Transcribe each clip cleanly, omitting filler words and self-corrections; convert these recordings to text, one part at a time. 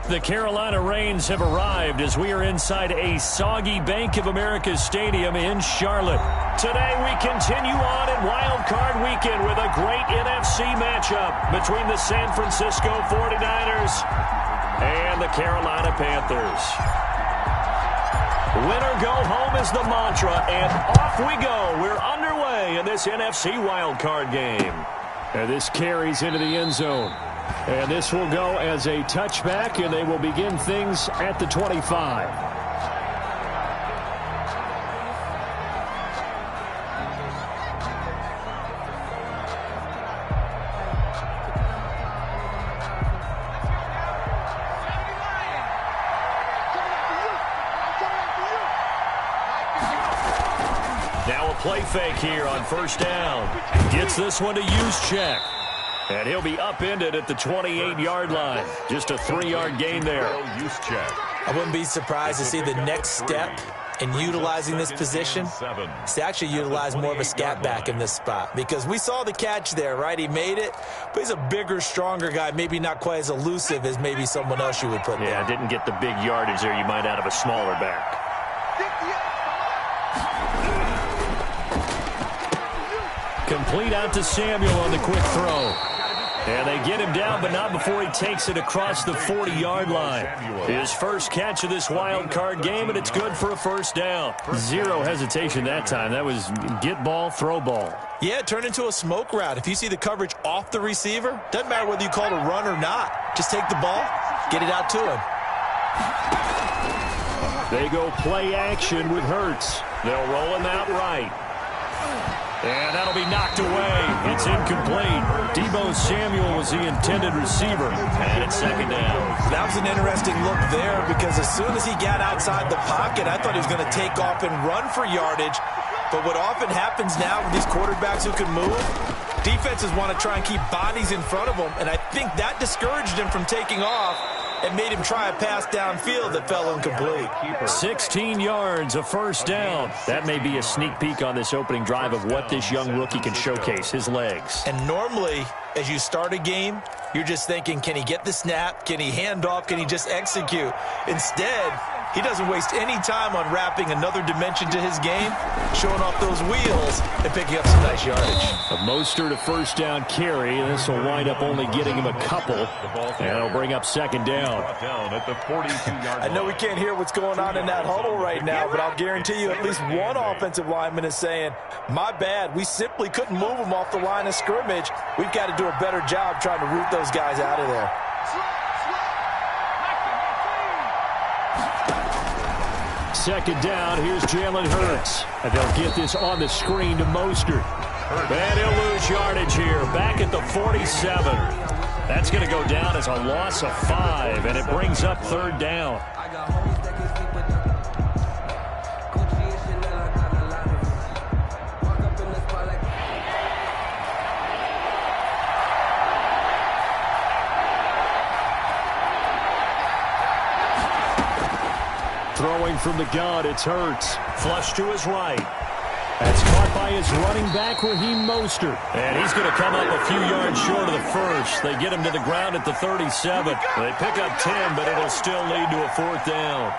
The Carolina Rains have arrived as we are inside a soggy Bank of America Stadium in Charlotte. Today we continue on in Wild Card Weekend with a great NFC matchup between the San Francisco 49ers and the Carolina Panthers. Winner go home is the mantra, and off we go. We're underway in this NFC Wild Card game. And this carries into the end zone. And this will go as a touchback, and they will begin things at the 25. Now a play fake here on first down. Gets this one to Juszczyk. And he'll be upended at the 28-yard line. Just a 3-yard gain there. I wouldn't be surprised to see the next step in utilizing this position is to actually utilize more of a scat back in this spot. Because we saw the catch there, right? He made it, but he's a bigger, stronger guy, maybe not quite as elusive as maybe someone else you would put there. Yeah, didn't get the big yardage there you might out of a smaller back. Complete out to Samuel on the quick throw. And they get him down, but not before he takes it across the 40-yard line. His first catch of this wild card game, and it's good for a first down. Zero hesitation that time. That was get ball, throw ball. Yeah, it turned into a smoke route. If you see the coverage off the receiver, doesn't matter whether you call it a run or not. Just take the ball, get it out to him. They go play action with Hurts. They'll roll him out right. And that'll be knocked away. It's incomplete. Deebo Samuel was the intended receiver. And it's second down. That was an interesting look there because as soon as he got outside the pocket, I thought he was going to take off and run for yardage. But what often happens now with these quarterbacks who can move, defenses want to try and keep bodies in front of them. And I think that discouraged him from taking off and made him try a pass downfield that fell incomplete. 16 yards, a first down. That may be a sneak peek on this opening drive of what this young rookie can showcase, his legs. And normally, as you start a game, you're just thinking, can he get the snap? Can he hand off? Can he just execute? Instead, he doesn't waste any time on wrapping another dimension to his game, showing off those wheels, and picking up some nice yardage. A Mostert, a first down carry. This will wind up only getting him a couple. And it'll bring up second down. I know we can't hear what's going on in that huddle right now, but I'll guarantee you at least one offensive lineman is saying, my bad, we simply couldn't move them off the line of scrimmage. We've got to do a better job trying to root those guys out of there. Second down, here's Jalen Hurts. And they'll get this on the screen to Mostert. And he'll lose yardage here, back at the 47. That's going to go down as a loss of 5, and it brings up third down. Throwing from the gun, it's Hurts. Flush to his right. That's caught by his running back, Raheem Mostert. And he's going to come up a few yards short of the first. They get him to the ground at the 37. They pick up 10, but it'll still lead to a fourth down.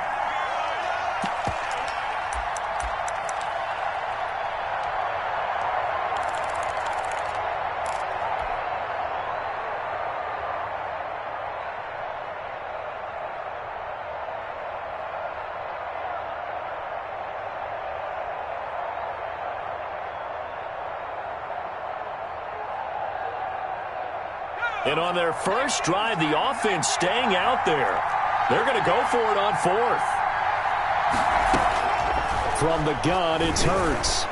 And on their first drive, the offense staying out there. They're going to go for it on fourth. From the gun, it's Hurts.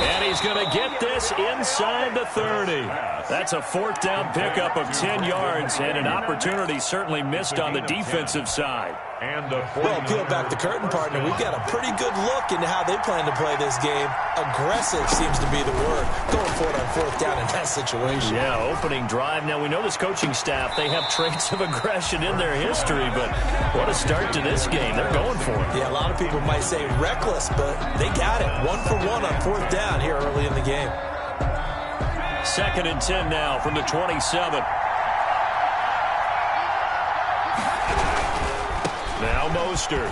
And he's going to get this inside the 30. That's a fourth down pickup of 10 yards and an opportunity certainly missed on the defensive side. Well, peel back the curtain, partner. We've got a pretty good look into how they plan to play this game. Aggressive seems to be the word. Going for it on fourth down in that situation. Yeah, opening drive. Now, we know this coaching staff, they have traits of aggression in their history, but what a start to this game. They're going for it. Yeah, a lot of people might say reckless, but they got it. 1 for 1 on fourth down here early in the game. Second and 10 now from the 27. Now Mostert.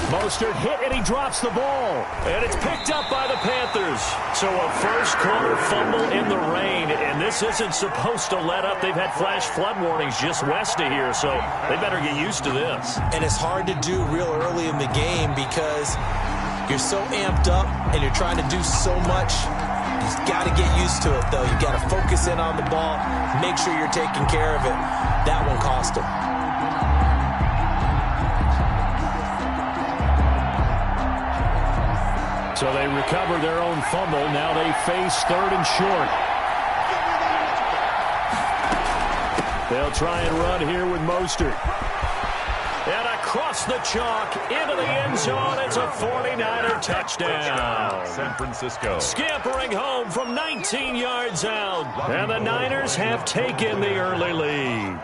Mostert hit, and he drops the ball. And it's picked up by the Panthers. So a first-quarter fumble in the rain, and this isn't supposed to let up. They've had flash flood warnings just west of here, so they better get used to this. And it's hard to do real early in the game because you're so amped up and you're trying to do so much. You've got to get used to it, though. You've got to focus in on the ball, make sure you're taking care of it. That one cost him. So they recover their own fumble. Now they face 3rd and short. They'll try and run here with Mostert. And across the chalk, into the end zone. It's a 49er touchdown. San Francisco. Scampering home from 19 yards out. And the Niners have taken the early lead.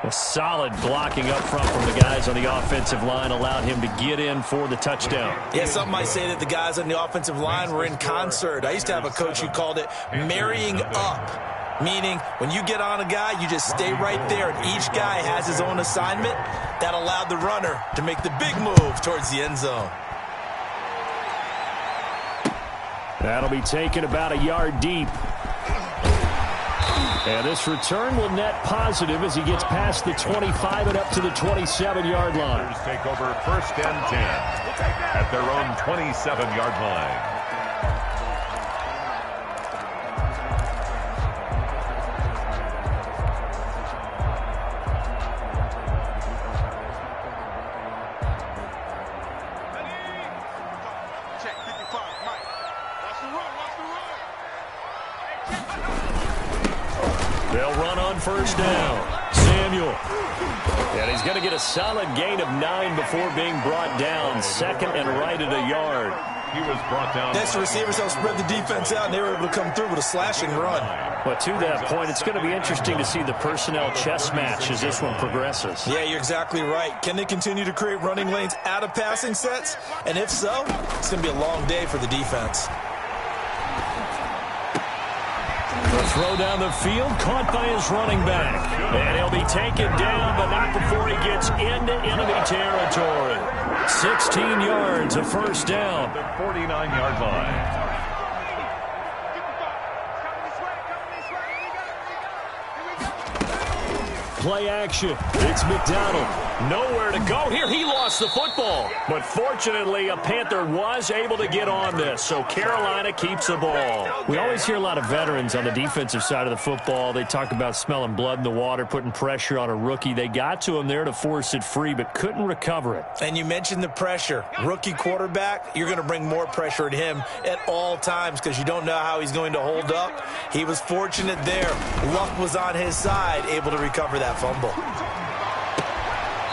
A solid blocking up front from the guys on the offensive line allowed him to get in for the touchdown. Yeah, some might say that the guys on the offensive line were in concert. I used to have a coach who called it marrying up, meaning when you get on a guy, you just stay right there, and each guy has his own assignment. That allowed the runner to make the big move towards the end zone. That'll be taken about a yard deep. And this return will net positive as he gets past the 25 and up to the 27-yard line. Take over 1st and 10 at their own 27-yard line. They'll run on 1st down. Samuel. And he's going to get a solid gain of 9 before being brought down. 2nd and right at a yard. He was brought down. Next, the receivers helped spread the defense out, and they were able to come through with a slashing run. But to that point, it's going to be interesting to see the personnel chess match as this one progresses. Yeah, you're exactly right. Can they continue to create running lanes out of passing sets? And if so, it's going to be a long day for the defense. The throw down the field, caught by his running back. And he'll be taken down, but not before he gets into enemy territory. 16 yards, a 1st down. The 49-yard line. Play action. It's McDonald. Nowhere to go here. He lost the football. But fortunately, a Panther was able to get on this, so Carolina keeps the ball. We always hear a lot of veterans on the defensive side of the football. They talk about smelling blood in the water, putting pressure on a rookie. They got to him there to force it free, but couldn't recover it. And you mentioned the pressure. Rookie quarterback, you're going to bring more pressure at him at all times because you don't know how he's going to hold up. He was fortunate there. Luck was on his side, able to recover that fumble.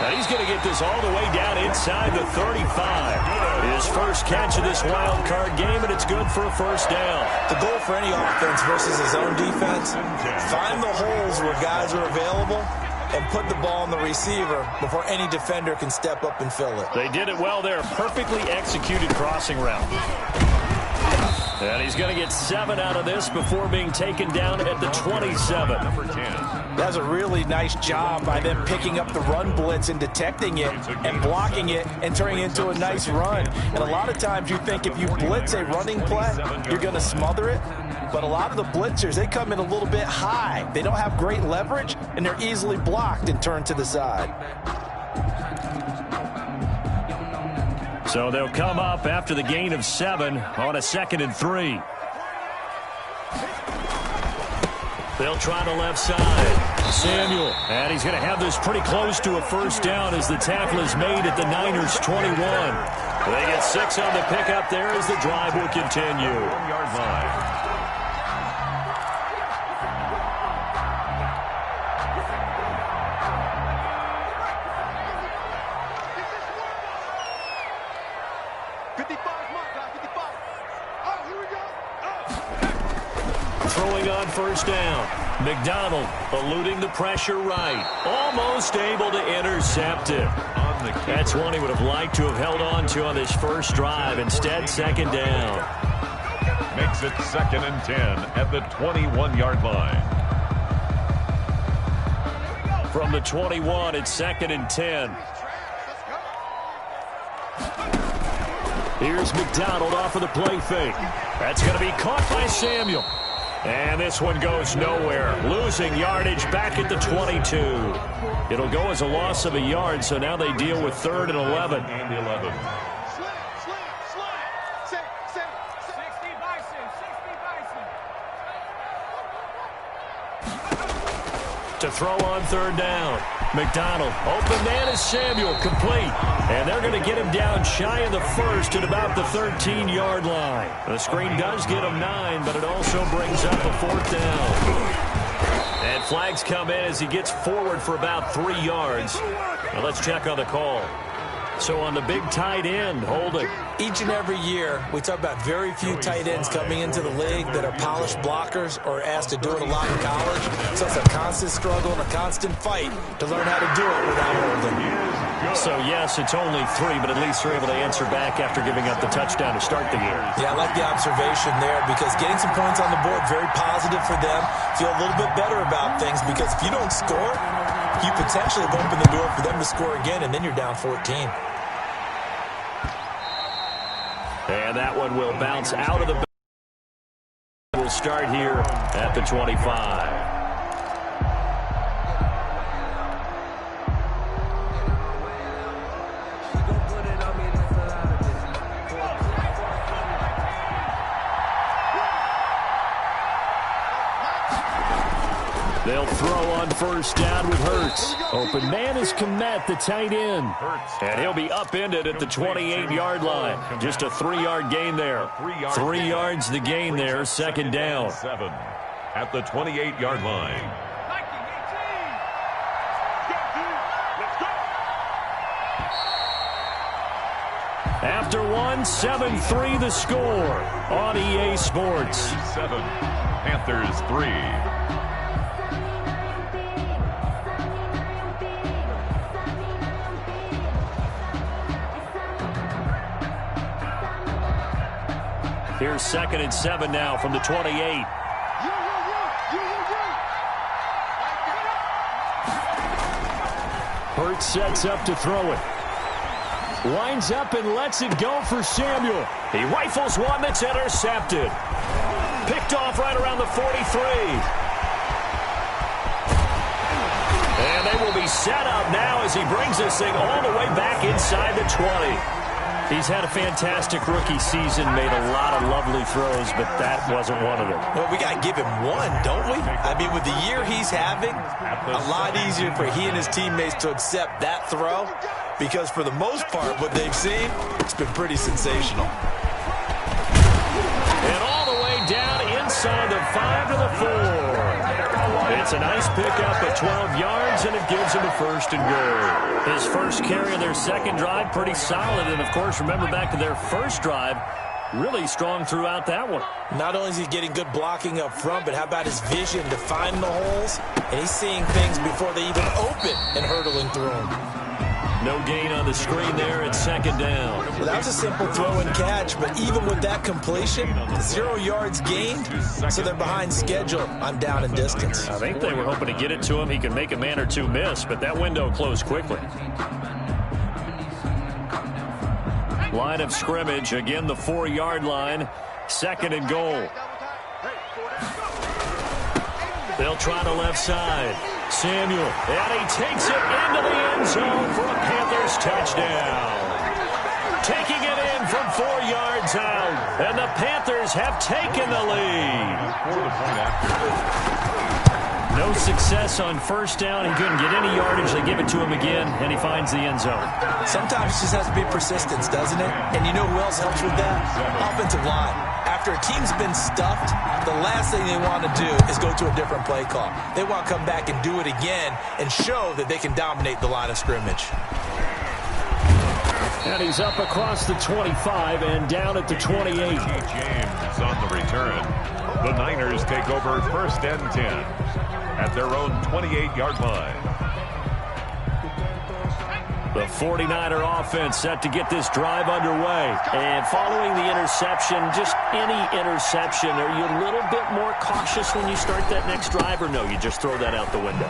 And he's going to get this all the way down inside the 35. His first catch of this wild card game, and it's good for a 1st down. The goal for any offense versus his own defense, find the holes where guys are available and put the ball on the receiver before any defender can step up and fill it. They did it well there. Perfectly executed crossing route. And he's going to get 7 out of this before being taken down at the 27. Number 10. That was a really nice job by them picking up the run blitz and detecting it and blocking it and turning it into a nice run. And a lot of times you think if you blitz a running play, you're going to smother it. But a lot of the blitzers, they come in a little bit high. They don't have great leverage, and they're easily blocked and turned to the side. So they'll come up after the gain of 7 on a 2nd and 3. They'll try the left side. Samuel. And he's going to have this pretty close to a 1st down as the tackle is made at the Niners' 21. They get 6 on the pickup there as the drive will continue. 1-yard line. Throwing on 1st down. McDonald eluding the pressure right. Almost able to intercept it. That's one he would have liked to have held on to on this first drive. Instead, 2nd down. Makes it 2nd and 10 at the 21-yard line. From the 21, it's 2nd and 10. Here's McDonald off of the play fake. That's going to be caught by Samuel. And this one goes nowhere. Losing yardage back at the 22. It'll go as a loss of a yard, so now they deal with 3rd and 11. To throw on 3rd down. McDonald, open man is Samuel, complete. And they're going to get him down shy of the 1st at about the 13-yard line. The screen does get him 9, but it also brings up a 4th down. And flags come in as he gets forward for about 3 yards. Now let's check on the call. So on the big tight end, holding. Each and every year, we talk about very few tight ends coming into the league that are polished blockers or asked to do it a lot in college. So it's a constant struggle and a constant fight to learn how to do it without holding. So, yes, it's only 3, but at least they're able to answer back after giving up the touchdown to start the year. Yeah, I like the observation there because getting some points on the board, very positive for them. Feel a little bit better about things because if you don't score, you potentially have opened the door for them to score again, and then you're down 14. And that one will bounce out of the... We'll start here at the 25. They'll throw on 1st down with Hurts. Open man is Kmet, the tight end. And he'll be upended at the 28-yard line. Just a 3-yard gain there. 3 yards the gain there, 2nd down. 7 at the 28-yard line. After 1, 7-3 the score on EA Sports. 7, Panthers 3. Here's 2nd and 7 now from the 28. Hurts sets up to throw it. Winds up and lets it go for Samuel. He rifles one that's intercepted. Picked off right around the 43. And they will be set up now as he brings this thing all the way back inside the 20. He's had a fantastic rookie season, made a lot of lovely throws, but that wasn't one of them. Well, we got to give him one, don't we? I mean, with the year he's having, a lot easier for he and his teammates to accept that throw because for the most part, what they've seen, it's been pretty sensational. And all the way down inside the 5 to the 4. It's a nice pickup at 12 yards, and it gives him a 1st and goal. His first carry of their 2nd drive, pretty solid. And, of course, remember back to their 1st drive, really strong throughout that one. Not only is he getting good blocking up front, but how about his vision to find the holes? And he's seeing things before they even open and hurtling through them. No gain on the screen there at 2nd down. Well, that was a simple throw and catch, but even with that completion, 0 yards gained, so they're behind schedule on down and distance. I think they were hoping to get it to him. He could make a man or two miss, but that window closed quickly. Line of scrimmage, again the 4-yard line, 2nd and goal. They'll try the left side. Samuel, and he takes it into the end zone for a Panthers touchdown. Taking it in from 4 yards out, and the Panthers have taken the lead. No success on 1st down. He couldn't get any yardage. They give it to him again, and he finds the end zone. Sometimes it just has to be persistence, doesn't it? And you know who else helps with that? Offensive line. After a team's been stuffed, the last thing they want to do is go to a different play call. They want to come back and do it again and show that they can dominate the line of scrimmage. And he's up across the 25 and down at the 28. James on the return. The Niners take over 1st and 10 at their own 28-yard line. The 49er offense set to get this drive underway. And following the interception, just any interception, are you a little bit more cautious when you start that next drive, or no, you just throw that out the window?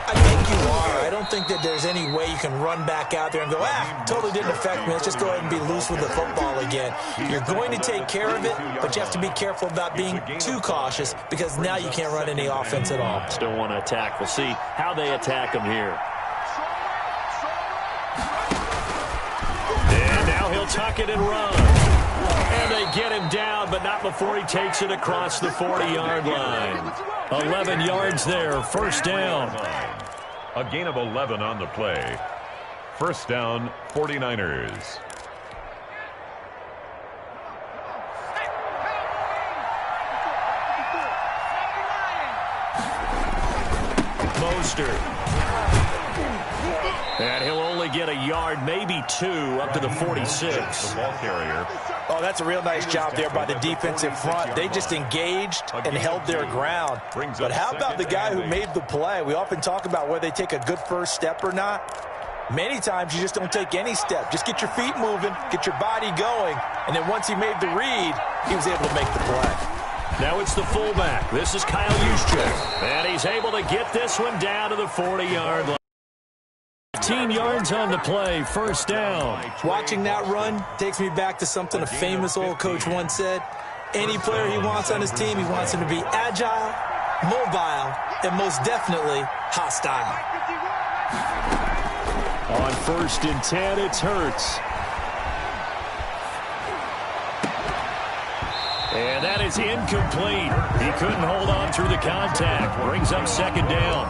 I think think you are. I don't think that there's any way you can run back out there and go, totally didn't affect me. Let's just go ahead and be loose with the football again. You're going to take care of it, but you have to be careful about being too cautious because now you can't run any offense at all. Still want to attack. We'll see how they attack him here. And now he'll tuck it and run. And they get him down, but not before he takes it across the 40-yard line. 11 yards there, first down. A gain of 11 on the play. First down, 49ers. Mostert. And he'll only get a yard, maybe two, up to the 46. The ball carrier. Oh, that's a real nice job there by the defensive front. They just engaged and held their ground. But how about the guy who made the play? We often talk about whether they take a good first step or not. Many times you just don't take any step. Just get your feet moving, get your body going, and then once he made the read, he was able to make the play. Now it's the fullback. This is Kyle Juszczyk. And he's able to get this one down to the 40-yard line. 15 yards on the play, first down. Watching that run takes me back to something a famous old coach once said. Any player he wants on his team, he wants him to be agile, mobile, and most definitely hostile. On 1st and 10, it's Hurts. And that is incomplete. He couldn't hold on through the contact. Brings up second down.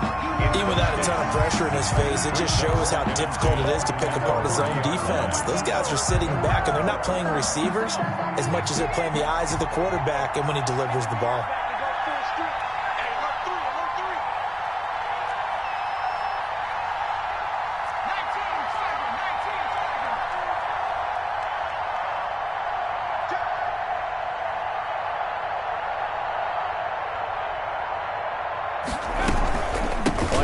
Even without a ton of pressure in his face, it just shows how difficult it is to pick apart his own defense. Those guys are sitting back, and they're not playing receivers as much as they're playing the eyes of the quarterback and when he delivers the ball.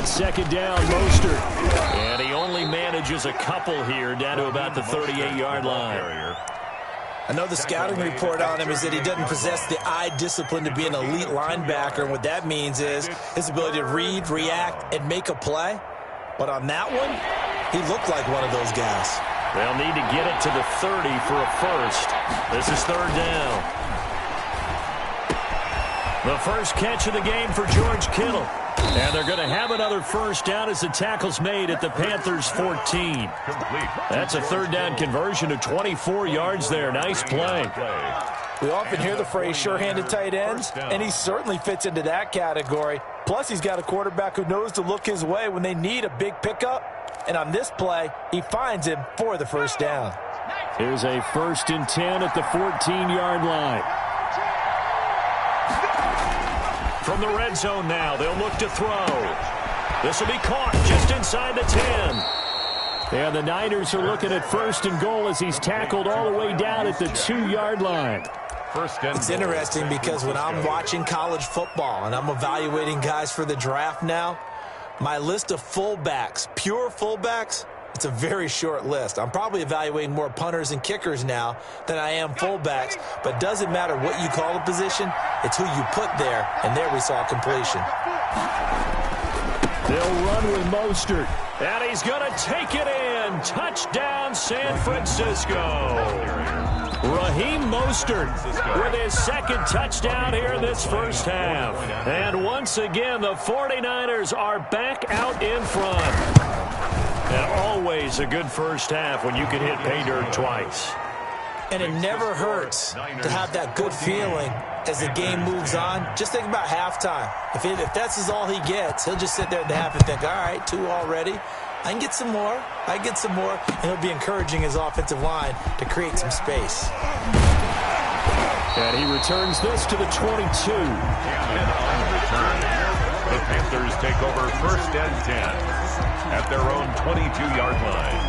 Second down, Mostert. And he only manages a couple here down to about the 38-yard line. I know the scouting report on him is that he doesn't possess the eye discipline to be an elite linebacker. And what that means is his ability to read, react, and make a play. But on that one, he looked like one of those guys. They'll need to get it to the 30 for a first. This is third down. The first catch of the game for George Kittle. And they're going to have another first down as the tackle's made at the Panthers' 14. That's a third down conversion to 24 yards there. Nice play. We often hear the phrase sure-handed tight ends, and he certainly fits into that category. Plus, he's got a quarterback who knows to look his way when they need a big pickup. And on this play, he finds him for the first down. Here's a 1st and 10 at the 14-yard line. From the red zone now, they'll look to throw. This will be caught just inside the 10. And the Niners are looking at 1st and goal as he's tackled all the way down at the 2-yard line. It's interesting because when I'm watching college football and I'm evaluating guys for the draft now, my list of fullbacks, pure fullbacks, it's a very short list. I'm probably evaluating more punters and kickers now than I am fullbacks, but it doesn't matter what you call the position, it's who you put there, and there we saw completion. They'll run with Mostert, and he's going to take it in. Touchdown, San Francisco. Raheem Mostert with his second touchdown here in this first half. And once again, the 49ers are back out in front. And always a good first half when you can hit pay dirt twice. And it never hurts to have that good feeling as the game moves on. Just think about halftime. If that's all he gets, he'll just sit there at the half and think, all right, 2 already. I can get some more. I can get some more. And he'll be encouraging his offensive line to create some space. And he returns this to the 22. The Panthers take over 1st and 10 at their own 22-yard line.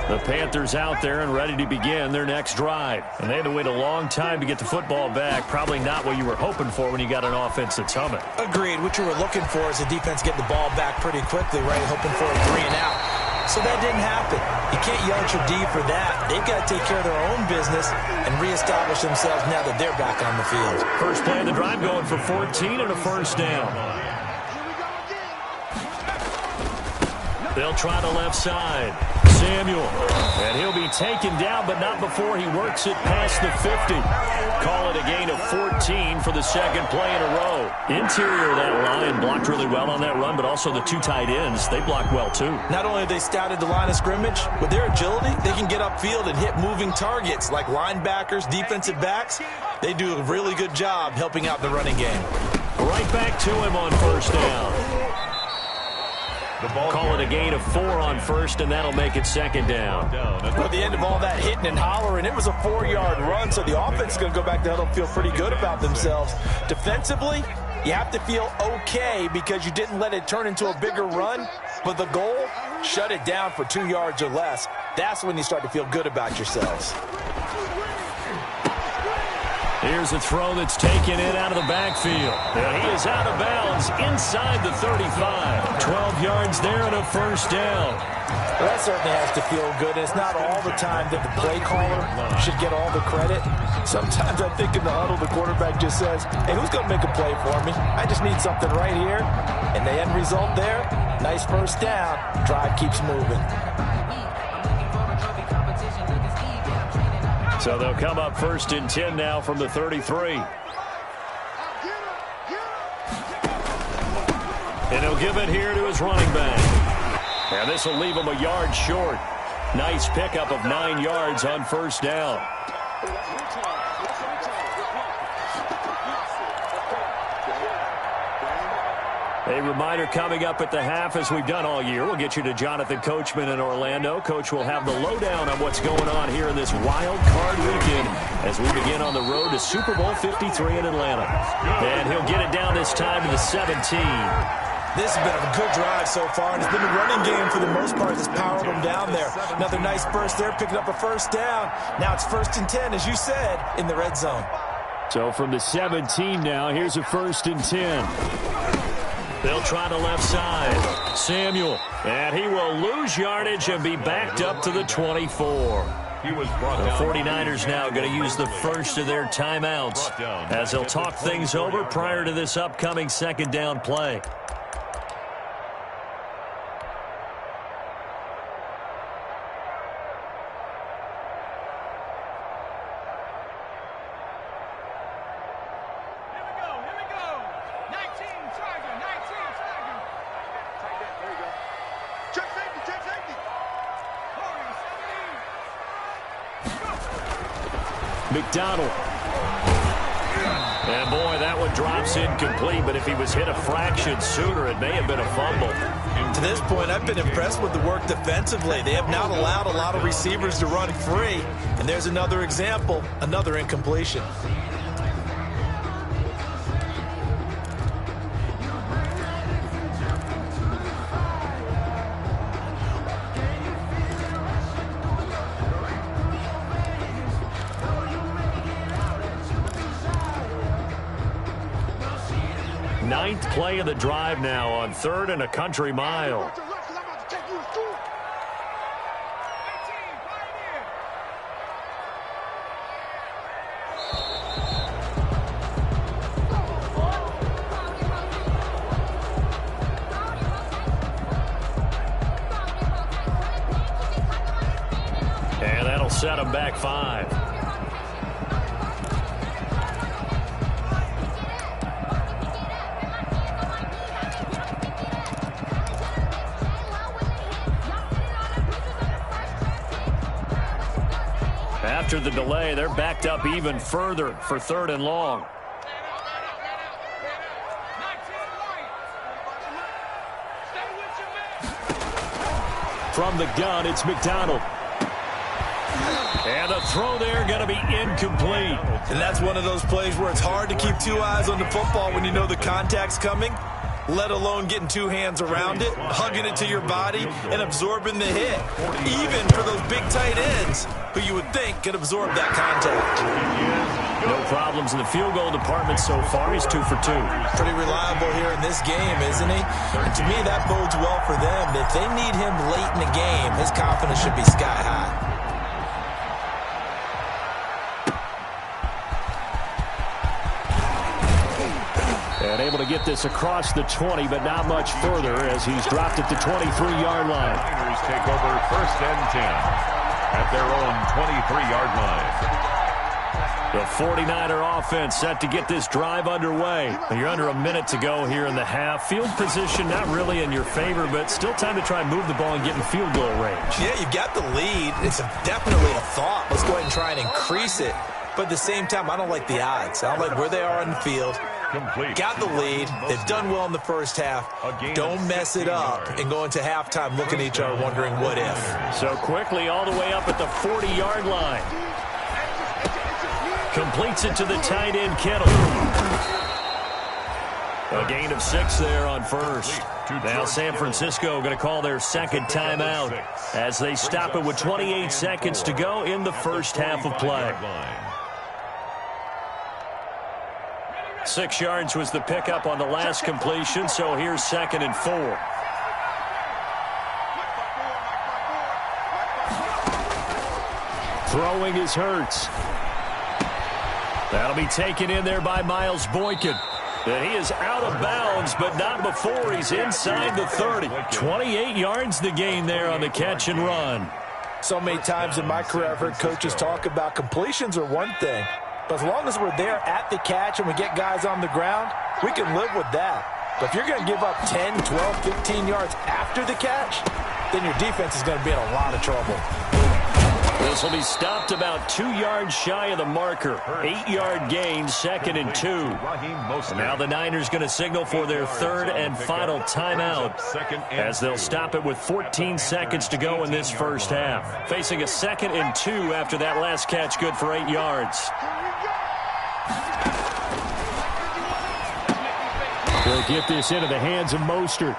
The Panthers out there and ready to begin their next drive. And they had to wait a long time to get the football back. Probably not what you were hoping for when you got an offense that's humming. Agreed. What you were looking for is the defense getting the ball back pretty quickly, right? Hoping for a 3 and out. So that didn't happen. You can't yell at your D for that. They've got to take care of their own business and reestablish themselves now that they're back on the field. First play of the drive going for 14 and a first down. They'll try the left side. Samuel. And he'll be taken down, but not before he works it past the 50. Call it a gain of 14 for the second play in a row. Interior of that line blocked really well on that run, but also the two tight ends, they blocked well too. Not only have they scouted the line of scrimmage, with their agility, they can get upfield and hit moving targets like linebackers, defensive backs. They do a really good job helping out the running game. Right back to him on first down. Call it a gain of 4 on first, and that'll make it second down. At the end of all that hitting and hollering, it was a 4-yard run, so the offense is going to go back to huddle, feel pretty good about themselves. Defensively, you have to feel okay because you didn't let it turn into a bigger run, but the goal, shut it down for 2 yards or less. That's when you start to feel good about yourselves. Here's a throw that's taken in out of the backfield. And he is out of bounds inside the 35. 12 yards there and a first down. Well, that certainly has to feel good. It's not all the time that the play caller should get all the credit. Sometimes I think in the huddle, the quarterback just says, hey, who's going to make a play for me? I just need something right here. And the end result there, nice first down. Drive keeps moving. So they'll come up first and 10 now from the 33. And he'll give it here to his running back. And this will leave him a yard short. Nice pickup of 9 yards on first down. A reminder coming up at the half, as we've done all year. We'll get you to Jonathan Coachman in Orlando. Coach will have the lowdown on what's going on here in this wild card weekend as we begin on the road to Super Bowl 53 in Atlanta. And he'll get it down this time to the 17. This has been a good drive so far, and it's been a running game for the most part that's powered them down there. Another nice burst there, picking up a first down. Now it's first and 10, as you said, in the red zone. So from the 17 now, here's a first and 10. They'll try the left side. Samuel. And he will lose yardage and be backed up to the 24. The 49ers now going to use the first of their timeouts as they'll talk things over prior to this upcoming second down play. McDonald. And boy, that one drops incomplete, but if he was hit a fraction sooner, it may have been a fumble. To this point, I've been impressed with the work defensively. They have not allowed a lot of receivers to run free, and there's another example, another incompletion. Ninth play of the drive now on 3rd and a country mile. And that'll set him back 5. After the delay, they're backed up even further for 3rd and long. From the gun, it's McDonald. And the throw there going to be incomplete. And that's one of those plays where it's hard to keep 2 eyes on the football when you know the contact's coming. let alone getting two hands around it, hugging it to your body, and absorbing the hit. Even for those big tight ends who you would think could absorb that contact. No problems in the field goal department so far. He's 2 for 2. Pretty reliable here in this game, isn't he? And to me, that bodes well for them. If they need him late in the game, his confidence should be sky high. And able to get this across the 20, but not much further as he's dropped at the 23-yard line. The Niners take over 1st and 10 at their own 23-yard line. The 49er offense set to get this drive underway. You're under a minute to go here in the half. Field position not really in your favor, but still time to try and move the ball and get in field goal range. Yeah, you've got the lead. It's definitely a thought. Let's go ahead and try and increase it. But at the same time, I don't like the odds. I don't like where they are on the field. Complete. Got the lead. They've done well in the first half. Don't mess it up and go into halftime looking at each other wondering what if. So quickly all the way up at the 40-yard line. Completes it to the tight end, Kittle. A gain of 6 there on first. Now San Francisco going to call their second timeout as they stop it with 28 seconds to go in the first half of play. 6 yards was the pickup on the last completion, so here's 2nd and 4. Throwing is Hurts. That'll be taken in there by Miles Boykin. And he is out of bounds, but not before he's inside the 30. 28 yards the gain there on the catch and run. So many times in my career I've heard coaches talk about completions are one thing. But as long as we're there at the catch and we get guys on the ground, we can live with that. But if you're going to give up 10, 12, 15 yards after the catch, then your defense is going to be in a lot of trouble. This will be stopped about 2 yards shy of the marker. 8-yard gain, 2nd and 2. And now the Niners going to signal for their 3rd and final timeout as they'll stop it with 14 seconds to go in this first half. Facing a 2nd and 2 after that last catch, good for 8 yards. They'll get this into the hands of Mostert.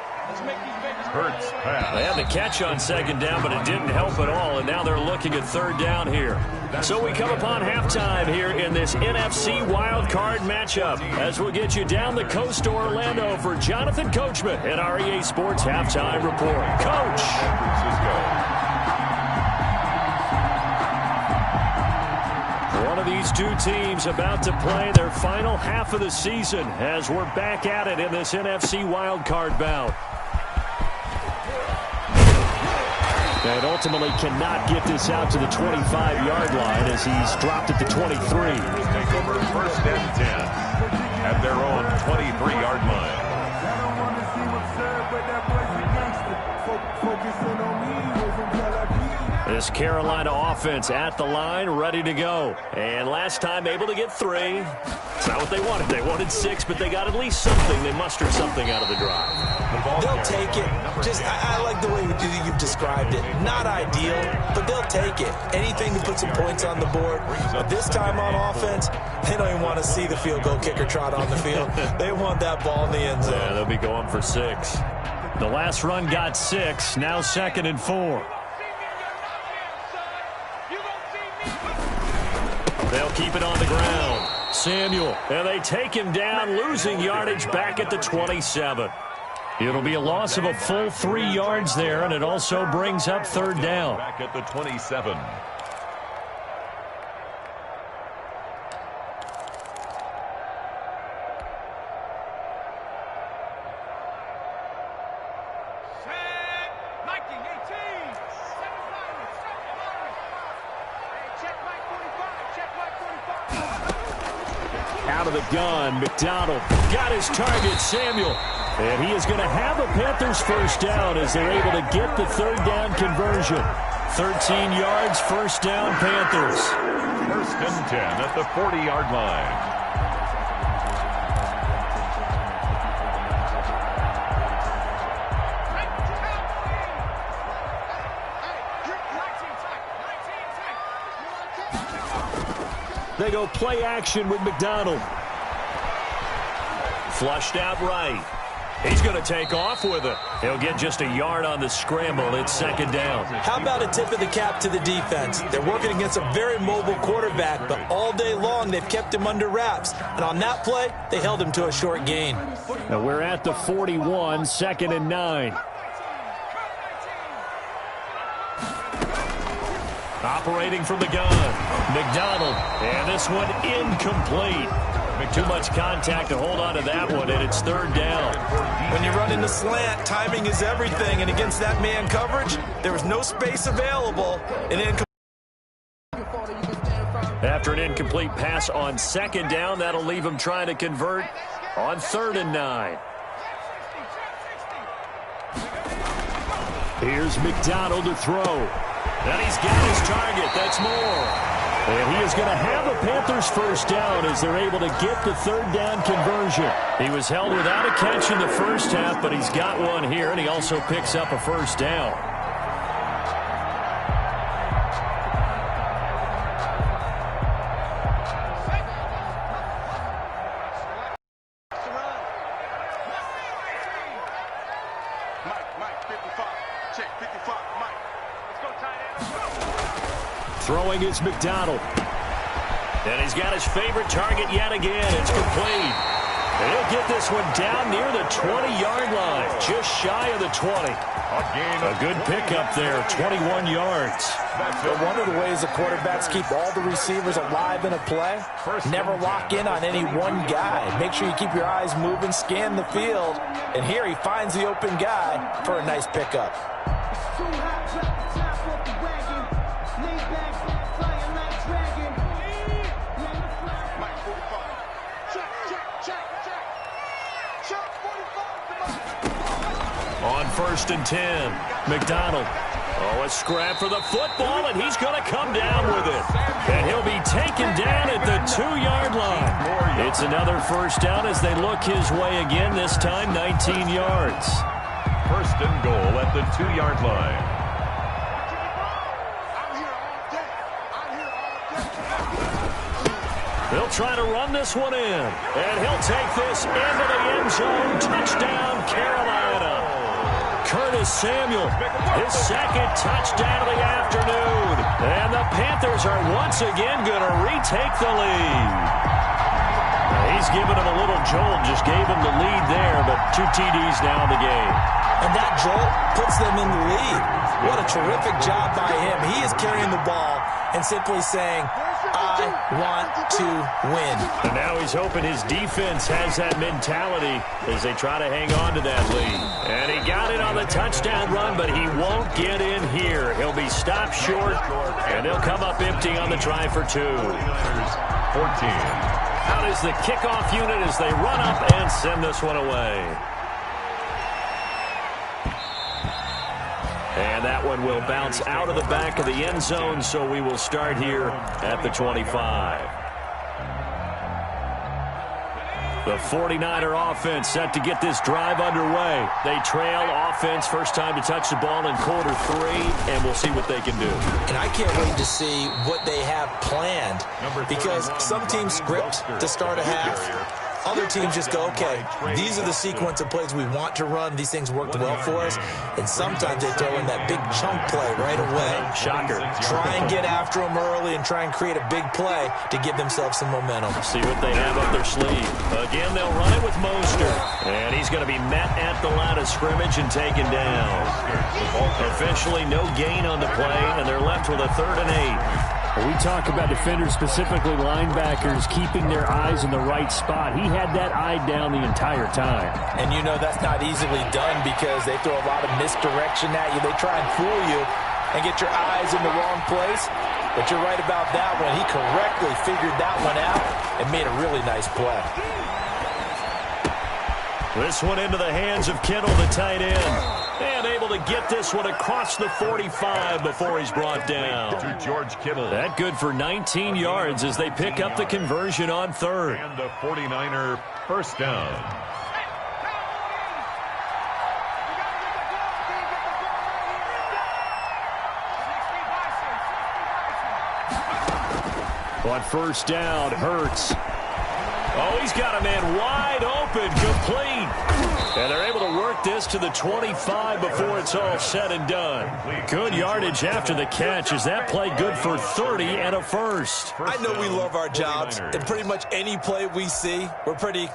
Hurts pass. They had the catch on 2nd down, but it didn't help at all, and now they're looking at 3rd down here. So we come upon halftime here in this NFC wildcard matchup as we'll get you down the coast to Orlando for Jonathan Coachman at our EA Sports Halftime Report. Coach! One of these two teams about to play their final half of the season as we're back at it in this NFC wildcard bout. And ultimately cannot get this out to the 25-yard line as he's dropped at the 23. Take over 1st and 10 at their own 23-yard line. This Carolina offense at the line, ready to go. And last time able to get 3. It's not what they wanted. They wanted 6, but they got at least something. They mustered something out of the drive. They'll take it. I like the way you've described it. Not ideal, but they'll take it. Anything to put some points on the board. But this time on offense, they don't even want to see the field goal kicker trot on the field. They want that ball in the end zone. Yeah, they'll be going for 6. The last run got 6. Now 2nd and 4. They'll keep it on the ground. Samuel, and they take him down, losing yardage back at the 27. It'll be a loss of a full 3 yards there, and it also brings up 3rd down. Back at the 27. Out of the gun, McDonald got his target, Samuel. And he is going to have a Panthers first down as they're able to get the 3rd down conversion. 13 yards, first down, Panthers. 1st and 10 at the 40-yard line. They go play action with McDonald. Flushed out right. He's going to take off with it. He'll get just a yard on the scramble. It's second down. How about a tip of the cap to the defense? They're working against a very mobile quarterback, but all day long they've kept him under wraps. And on that play, they held him to a short gain. Now we're at the 41, 2nd and 9. Operating from the gun, McDonald, and this one incomplete. Too much contact to hold on to that one, and it's third down. When you run in the slant, timing is everything, and against that man coverage, there was no space available. After an incomplete pass on second down, that'll leave him trying to convert on 3rd and 9. Here's McDonald to throw. And he's got his target. That's more. And he is going to have a Panthers first down as they're able to get the third down conversion. He was held without a catch in the first half, but he's got one here, and he also picks up a first down. Throwing is McDonald. And he's got his favorite target yet again. It's complete. And he'll get this one down near the 20-yard line, just shy of the 20. A good pickup there, 21 yards. But one of the ways the quarterbacks keep all the receivers alive in a play, never lock in on any one guy. Make sure you keep your eyes moving, scan the field. And here he finds the open guy for a nice pickup. On 1st and 10, McDonald. Oh, a scrap for the football, and he's going to come down with it. And he'll be taken down at the 2-yard line. It's another first down as they look his way again, this time 19 yards. 1st and goal at the 2-yard line. They'll try to run this one in, and he'll take this into the end zone. Touchdown, Carolina. Curtis Samuel, his second touchdown of the afternoon. And the Panthers are once again going to retake the lead. He's given him a little jolt, just gave him the lead there, but 2 TDs now in the game. And that jolt puts them in the lead. What a terrific job by him. He is carrying the ball and simply saying, I want to win. And now he's hoping his defense has that mentality as they try to hang on to that lead. And he got it on the touchdown run, but he won't get in here. He'll be stopped short, and they'll come up empty on the try for 2. 14. Out is the kickoff unit as they run up and send this one away. And that one will bounce out of the back of the end zone, so we will start here at the 25. The 49er offense set to get this drive underway. They trail offense, first time to touch the ball in quarter 3, and we'll see what they can do. And I can't wait to see what they have planned, because some teams script to start a half. Other teams just go, okay, these are the sequence of plays we want to run. These things worked well for us. And sometimes they throw in that big chunk play right away. Shocker. Try and get after them early and try and create a big play to give themselves some momentum. See what they have up their sleeve. Again, they'll run it with Mostert. And he's going to be met at the line of scrimmage and taken down. Officially no gain on the play, and they're left with a 3rd and 8. Well, we talk about defenders, specifically linebackers, keeping their eyes in the right spot. He had that eye down the entire time. And you know that's not easily done because they throw a lot of misdirection at you. They try and fool you and get your eyes in the wrong place. But you're right about that one. He correctly figured that one out and made a really nice play. This one into the hands of Kittle, the tight end. And able to get this one across the 45 before he's brought down. To George Kittle. That good for 19 yards as they pick up the conversion on 3rd. And the 49er first down. On first down, Hurts. Oh, he's got a man wide open, complete. And they're able to work this to the 25 before it's all said and done. Good yardage after the catch. Is that play good for 30 and a first? I know we love our jobs, and pretty much any play we see, we're pretty,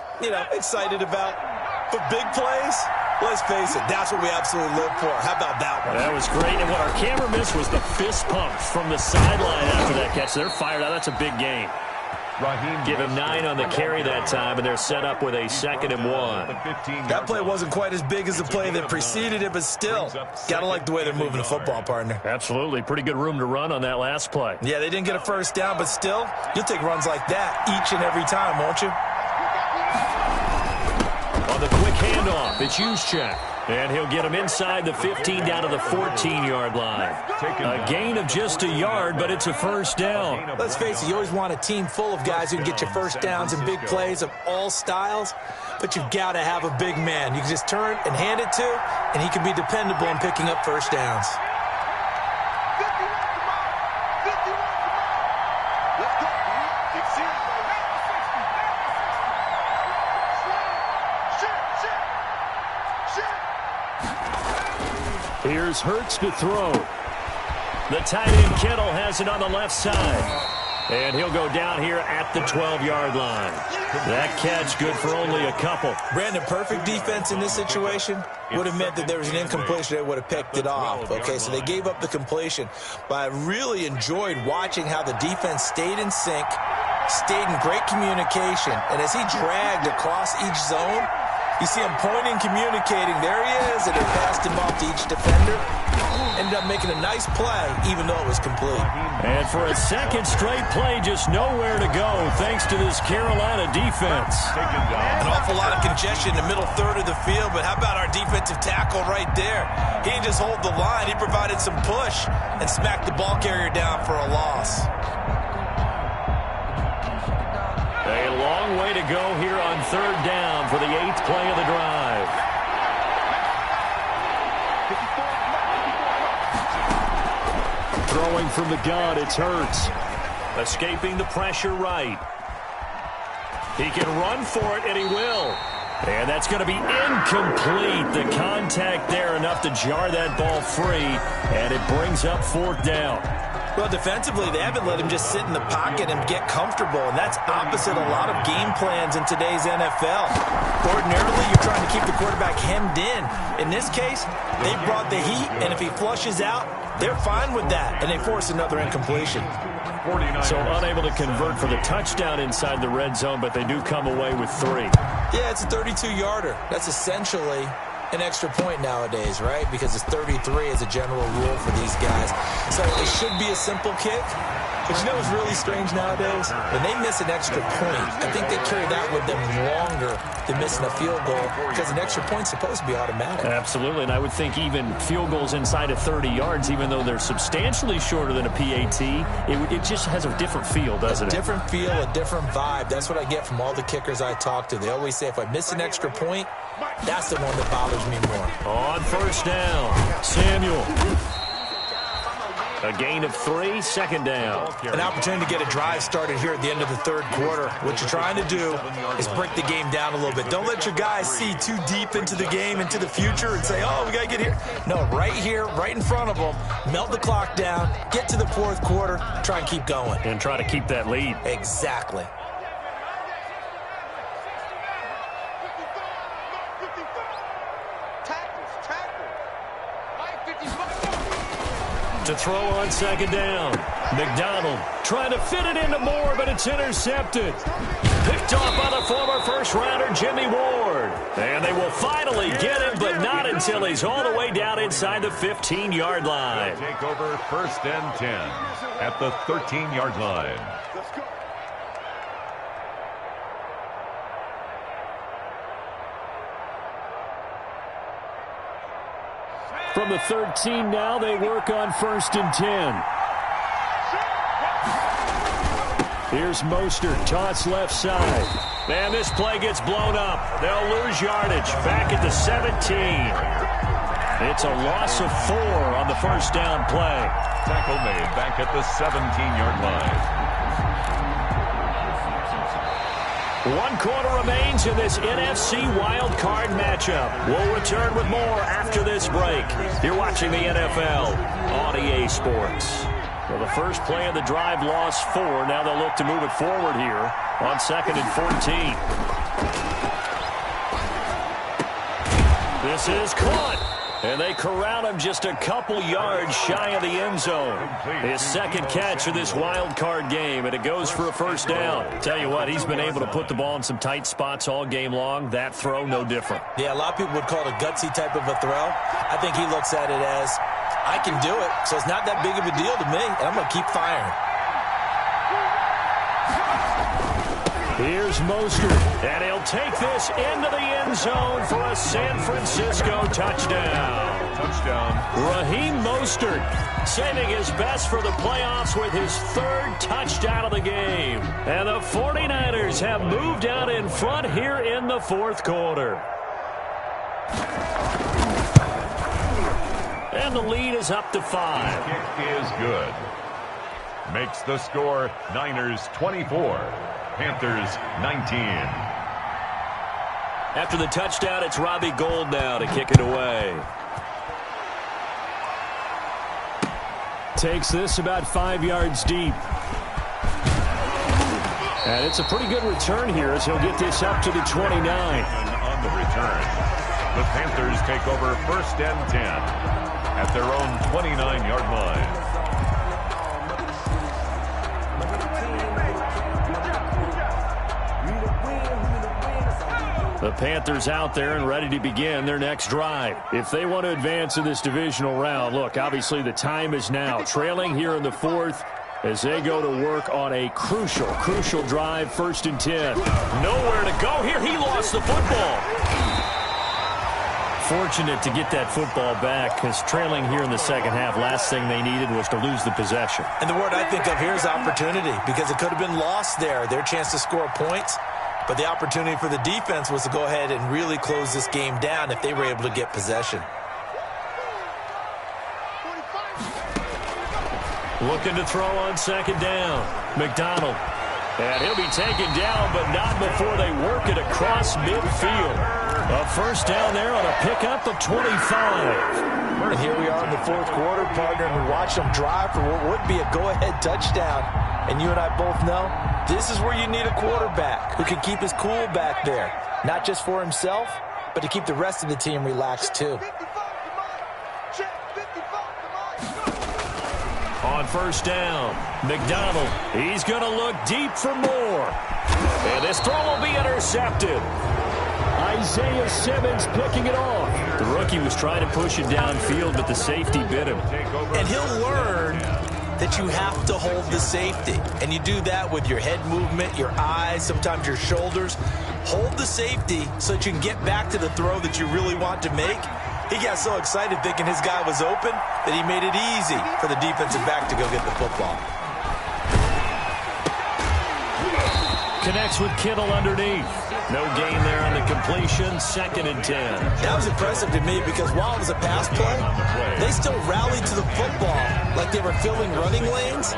excited about. But big plays, let's face it, that's what we absolutely live for. How about that one? That was great. And what our camera missed was the fist pump from the sideline after that catch. They're fired out. That's a big game. Give him 9 on the carry that time, and they're set up with a 2nd and 1. That play wasn't quite as big as the play that preceded it, but still, got to like the way they're moving the football, partner. Absolutely. Pretty good room to run on that last play. Yeah, they didn't get a first down, but still, you'll take runs like that each and every time, won't you? On the quick handoff, it's Juszczyk. And he'll get him inside the 15 down to the 14-yard line. A gain of just a yard, but it's a first down. Let's face it, you always want a team full of guys who can get you first downs and big plays of all styles, but you've got to have a big man you can just turn and hand it to, and he can be dependable in picking up first downs. Here's Hurts to throw. The tight end Kittle has it on the left side. And he'll go down here at the 12-yard line. That catch good for only a couple. Brandon, perfect defense in this situation would have meant that there was an incompletion. They would have picked it off. Okay, so they gave up the completion. But I really enjoyed watching how the defense stayed in sync, stayed in great communication. And as he dragged across each zone, you see him pointing, communicating. There he is, and they passed him off to each defender. Ended up making a nice play, even though it was complete. And for a second straight play, just nowhere to go, thanks to this Carolina defense. An awful lot of congestion in the middle third of the field, but how about our defensive tackle right there? He didn't just hold the line. He provided some push and smacked the ball carrier down for a loss. A long way to go here on 3rd down for the 8th play of the drive. Throwing from the gun, it's Hurts. Escaping the pressure right. He can run for it, and he will. And that's going to be incomplete. The contact there enough to jar that ball free, and it brings up 4th down. Well, defensively, they haven't let him just sit in the pocket and get comfortable, and that's opposite a lot of game plans in today's NFL. Ordinarily, you're trying to keep the quarterback hemmed in. In this case, they brought the heat, and if he flushes out, they're fine with that, and they force another incompletion. So unable to convert for the touchdown inside the red zone, but they do come away with 3. Yeah, it's a 32-yarder. That's essentially an extra point nowadays, right? Because it's 33 as a general rule for these guys. So it should be a simple kick. But you know what's really strange nowadays? When they miss an extra point, I think they carry that with them longer than missing a field goal because an extra point's supposed to be automatic. Absolutely, and I would think even field goals inside of 30 yards, even though they're substantially shorter than a PAT, it just has a different feel, doesn't it? A different feel, a different vibe. That's what I get from all the kickers I talk to. They always say if I miss an extra point, that's the one that bothers me more. On 1st down, Samuel. A gain of 3, 2nd down. An opportunity to get a drive started here at the end of the 3rd quarter. What you're trying to do is break the game down a little bit. Don't let your guys see too deep into the game, into the future, and say, oh, we got to get here. No, right here, right in front of them, melt the clock down, get to the 4th quarter, try and keep going. And try to keep that lead. Exactly. To throw on 2nd down. McDonald trying to fit it into Moore, but it's intercepted. Picked off by the former first-rounder Jimmy Ward. And they will finally get him, but not until he's all the way down inside the 15-yard line. Take over 1st and 10 at the 13-yard line. From the 13 now, they work on 1st and 10. Here's Mostert, toss left side. And this play gets blown up. They'll lose yardage back at the 17. It's a loss of 4 on the 1st down play. Tackle made back at the 17-yard line. 1 quarter remains in this NFC wildcard matchup. We'll return with more after this break. You're watching the NFL on EA Sports. Well, the first play of the drive lost 4. Now they'll look to move it forward here on 2nd and 14. This is caught. And they corral him just a couple yards shy of the end zone. His second catch of this wild card game, and it goes for a first down. Tell you what, he's been able to put the ball in some tight spots all game long. That throw, no different. Yeah, a lot of people would call it a gutsy type of a throw. I think he looks at it as, I can do it, so it's not that big of a deal to me, and I'm going to keep firing. Here's Mostert, and he'll take this into the end zone for a San Francisco touchdown. Raheem Mostert saving his best for the playoffs with his 3rd touchdown of the game. And the 49ers have moved out in front here in the 4th quarter. And the lead is up to 5. Kick is good. Makes the score Niners 24. Panthers 19. After the touchdown, it's Robbie Gould now to kick it away. Takes this about 5 yards deep. And it's a pretty good return here as he'll get this up to the 29. On the return, the Panthers take over 1st and 10 at their own 29-yard line. The Panthers out there and ready to begin their next drive. If they want to advance in this divisional round, look, obviously the time is now. Trailing here in the 4th as they go to work on a crucial drive, 1st and 10. Nowhere to go here. He lost the football. Fortunate to get that football back because trailing here in the second half, last thing they needed was to lose the possession. And the word I think of here is opportunity, because it could have been lost there, their chance to score points. But the opportunity for the defense was to go ahead and really close this game down if they were able to get possession. Looking to throw on 2nd down. McDonald. And he'll be taken down, but not before they work it across midfield. A first down there on a pickup of 25. And here we are in the 4th quarter, partner, and we watch them drive for what would be a go-ahead touchdown. And you and I both know this is where you need a quarterback who can keep his cool back there. Not just for himself, but to keep the rest of the team relaxed too. On first down, McDonald. He's going to look deep for more. And this throw will be intercepted. Isaiah Simmons picking it off. The rookie was trying to push it downfield, but the safety bit him. And he'll learn that you have to hold the safety. And you do that with your head movement, your eyes, sometimes your shoulders. Hold the safety so that you can get back to the throw that you really want to make. He got so excited thinking his guy was open that he made it easy for the defensive back to go get the football. Connects with Kittle underneath. No gain there on the completion. 2nd and 10. That was impressive to me because while it was a pass play, they still rallied to the football like they were filling running lanes,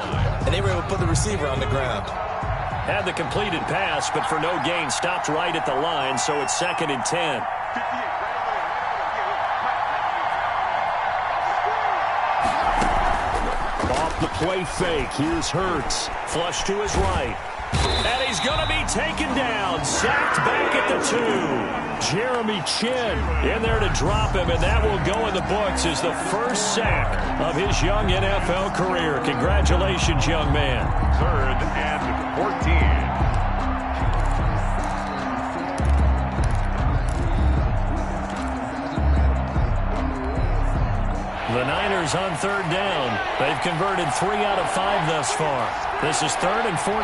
and they were able to put the receiver on the ground. Had the completed pass, but for no gain, stopped right at the line, so it's 2nd and 10. Off the play fake, here's Hurts. Flush to his right. And he's going to be taken down. Sacked back at the 2. Jeremy Chin in there to drop him, and that will go in the books as the first sack of his young NFL career. Congratulations, young man. 3rd and 14. The Niners on 3rd down. They've converted 3 out of 5 thus far. This is 3rd and 14.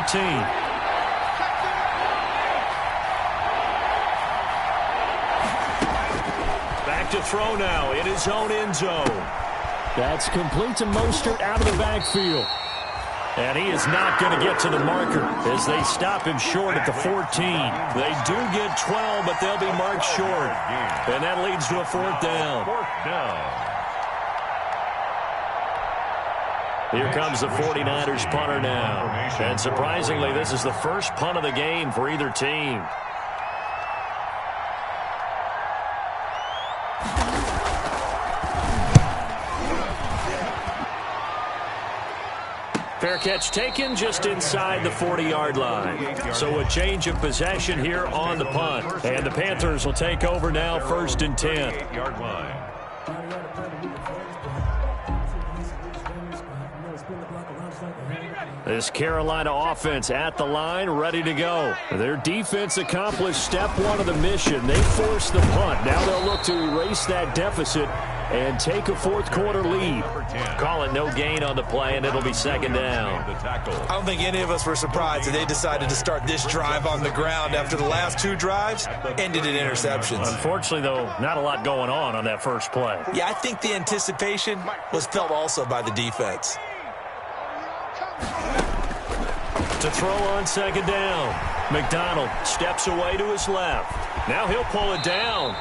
Back to throw now in his own end zone. That's complete to Mostert out of the backfield. And he is not going to get to the marker as they stop him short at the 14. They do get 12, but they'll be marked short. And that leads to a 4th down. 4th down. Here comes the 49ers punter now. And surprisingly, this is the first punt of the game for either team. Fair catch taken just inside the 40-yard line. So a change of possession here on the punt. And the Panthers will take over now, 1st and 10. 8-yard line. This Carolina offense at the line, ready to go. Their defense accomplished step one of the mission. They forced the punt. Now they'll look to erase that deficit and take a fourth-quarter lead. Call it no gain on the play, and it'll be 2nd down. I don't think any of us were surprised that they decided to start this drive on the ground after the last 2 drives ended in interceptions. Unfortunately, though, not a lot going on that first play. Yeah, I think the anticipation was felt also by the defense. To throw on 2nd down. McDonald steps away to his left. Now he'll pull it down.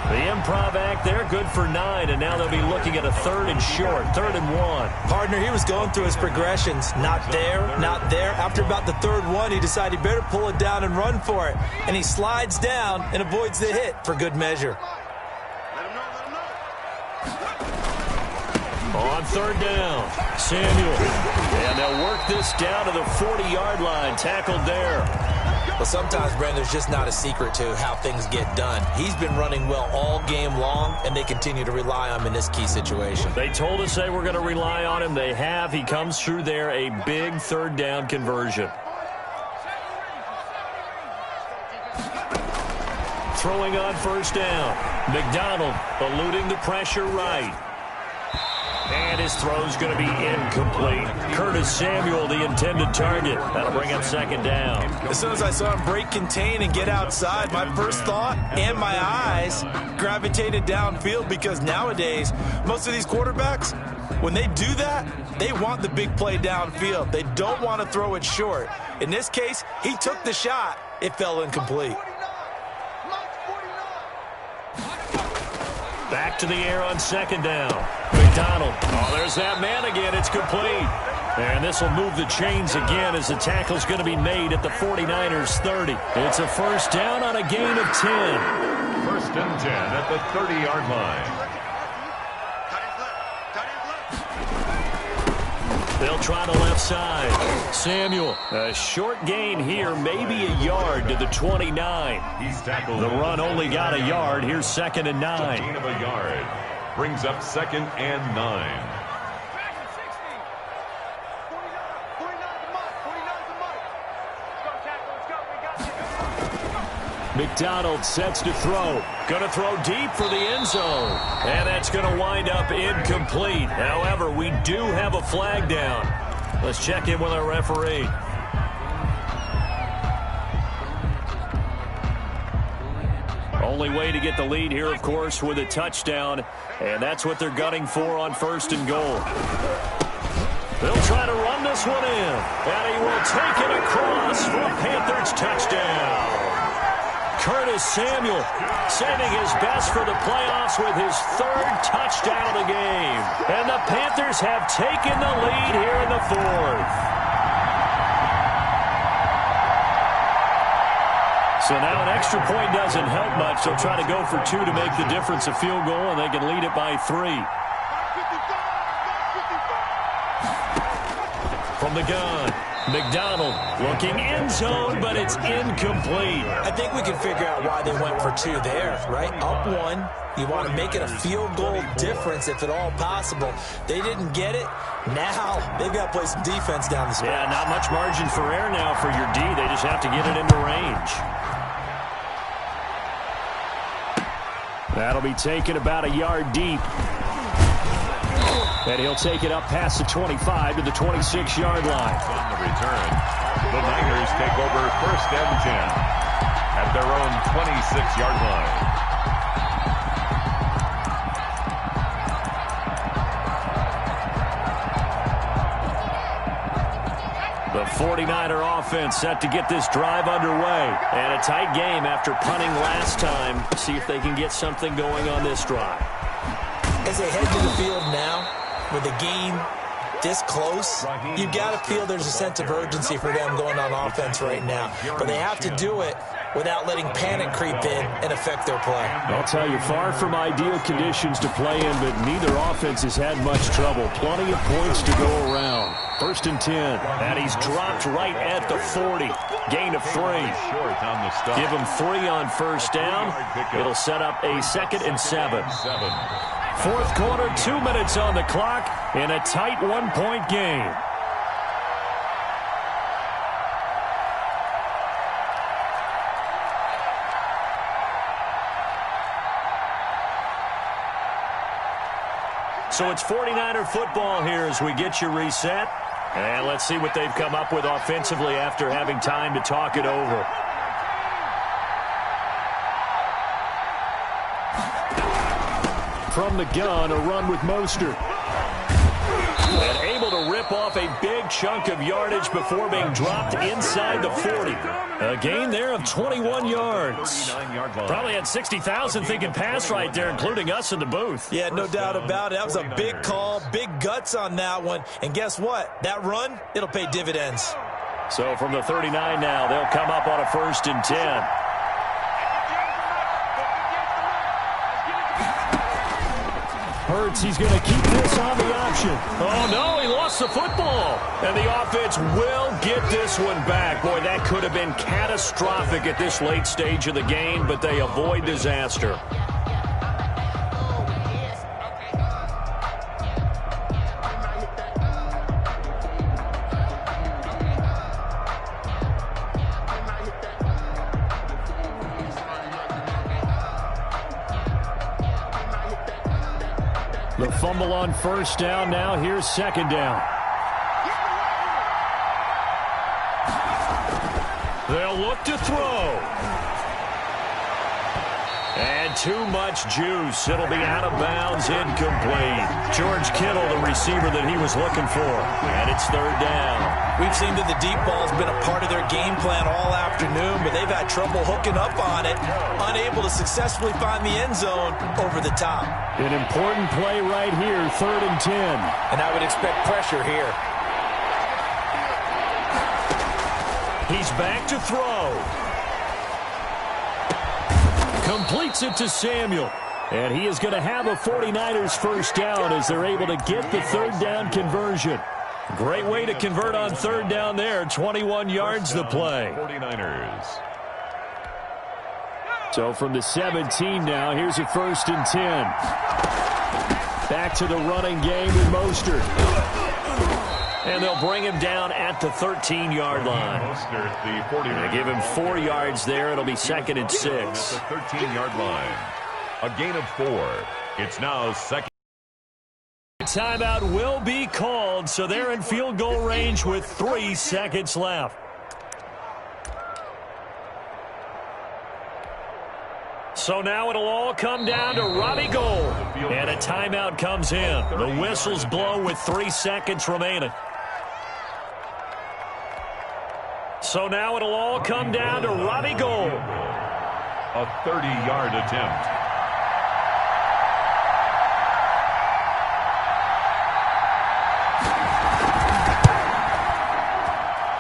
The improv act there, good for 9, and now they'll be looking at a 3rd and short, 3rd and 1. Partner, he was going through his progressions. Not there, not there. After about the 3rd one, he decided he better pull it down and run for it. And he slides down and avoids the hit for good measure. On 3rd down, Samuel. And they'll work this down to the 40-yard line, tackled there. Well, sometimes, Brent, there's just not a secret to how things get done. He's been running well all game long, and they continue to rely on him in this key situation. They told us they were going to rely on him. They have. He comes through there, a big 3rd down conversion. Throwing on 1st down. McDonald eluding the pressure right. And his throw's going to be incomplete. Curtis Samuel, the intended target. That'll bring up 2nd down. As soon as I saw him break contain and get outside, my first thought and my eyes gravitated downfield, because nowadays, most of these quarterbacks, when they do that, they want the big play downfield. They don't want to throw it short. In this case, he took the shot. It fell incomplete. Back to the air on 2nd down. McDonald. Oh, there's that man again. It's complete. And this will move the chains again as the tackle's going to be made at the 49ers 30. It's a 1st down on a gain of 10. 1st and 10 at the 30-yard line. They'll try the left side. Samuel, a short gain here, maybe a yard to the 29. He's tackled. The run only got a yard. Here's 2nd and 9. Gain of a yard. Brings up 2nd and 9. McDonald sets to throw. Going to throw deep for the end zone. And that's going to wind up incomplete. However, we do have a flag down. Let's check in with our referee. Only way to get the lead here, of course, with a touchdown. And that's what they're gunning for on 1st and goal. They'll try to run this one in. And he will take it across for a Panthers touchdown. Curtis Samuel saving his best for the playoffs with his 3rd touchdown of the game. And the Panthers have taken the lead here in the 4th. So now an extra point doesn't help much. They'll try to go for 2 to make the difference a field goal, and they can lead it by 3. From the gun, McDonald looking end zone, but it's incomplete. I think we can figure out why they went for 2 there, right? Up 1. You want to make it a field goal difference if at all possible. They didn't get it. Now they've got to play some defense down the stretch. Yeah, not much margin for error now for your D. They just have to get it into range. That'll be taken about a yard deep. And he'll take it up past the 25 to the 26-yard line. On the return, the Niners take over 1st and 10 at their own 26-yard line. The 49er offense set to get this drive underway. And a tight game after punting last time. See if they can get something going on this drive. As they head to the field now, with a gain this close, you got to feel there's a sense of urgency for them going on offense right now. But they have to do it without letting panic creep in and affect their play. I'll tell you, far from ideal conditions to play in, but neither offense has had much trouble. Plenty of points to go around. 1st and 10. And he's dropped right at the 40. Gain of 3. Give him 3 on 1st down. It'll set up a 2nd and 7. 4th quarter, 2 minutes on the clock in a tight 1-point game. So it's 49er football here as we get you reset. And let's see what they've come up with offensively after having time to talk it over. From the gun, a run with Mostert. And able to rip off a big chunk of yardage before being dropped inside the 40. A gain there of 21 yards. Probably had 60,000 thinking pass right there, including us in the booth. Yeah, no doubt about it. That was a big call, big guts on that one. And guess what? That run, it'll pay dividends. So from the 39 now, they'll come up on a 1st and 10. Hurts, he's going to keep this on the option. Oh, no, he lost the football. And the offense will get this one back. Boy, that could have been catastrophic at this late stage of the game, but they avoid disaster. The fumble on 1st down. Now here's 2nd down. They'll look to throw. And too much juice. It'll be out of bounds, incomplete. George Kittle, the receiver that he was looking for. And it's 3rd down. We've seen that the deep ball has been a part of their game plan all afternoon, but they've had trouble hooking up on it, unable to successfully find the end zone over the top. An important play right here, 3rd and 10. And I would expect pressure here. He's back to throw. Completes it to Samuel. And he is going to have a 49ers 1st down as they're able to get the 3rd down conversion. Great way to convert on 3rd down there. 21 yards the play. 49ers. So from the 17 now, here's a 1st and 10. Back to the running game with Mostert. And they'll bring him down at the 13-yard line. They give him 4 yards there. It'll be 2nd and 6. The 13-yard line. A gain of 4. It's now 2nd. Timeout will be called, so they're in field goal range with 3 seconds left. So now it'll all come down to Robbie Gould. And a timeout comes in. The whistles blow with 3 seconds remaining. So now it'll all come down to Robbie Gould. A 30-yard attempt.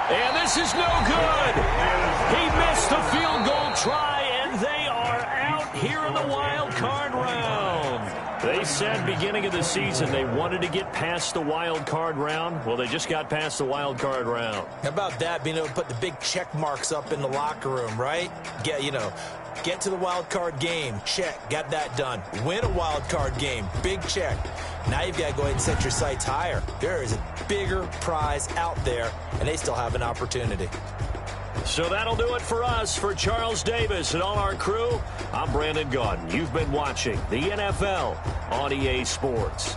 And this is no good. He missed the field goal try, and they are out here in the wild card round. They said beginning of the season they wanted to get past the wild card round. Well, they just got past the wild card round. How about that, being able to put the big check marks up in the locker room, right? Get to the wild card game. Check. Got that done. Win a wild card game. Big check. Now you've got to go ahead and set your sights higher. There is a bigger prize out there, and they still have an opportunity. So that'll do it for us. For Charles Davis and all our crew, I'm Brandon Gaudin. You've been watching the NFL on EA Sports.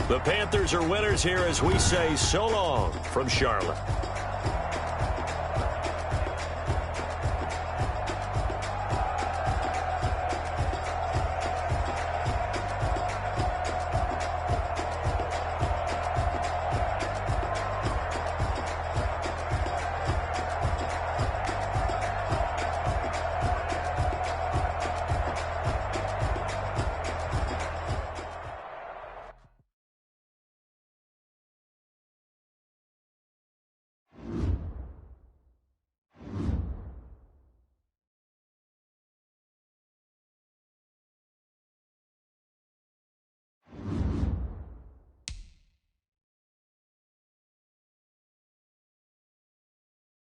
The Panthers are winners here as we say so long from Charlotte.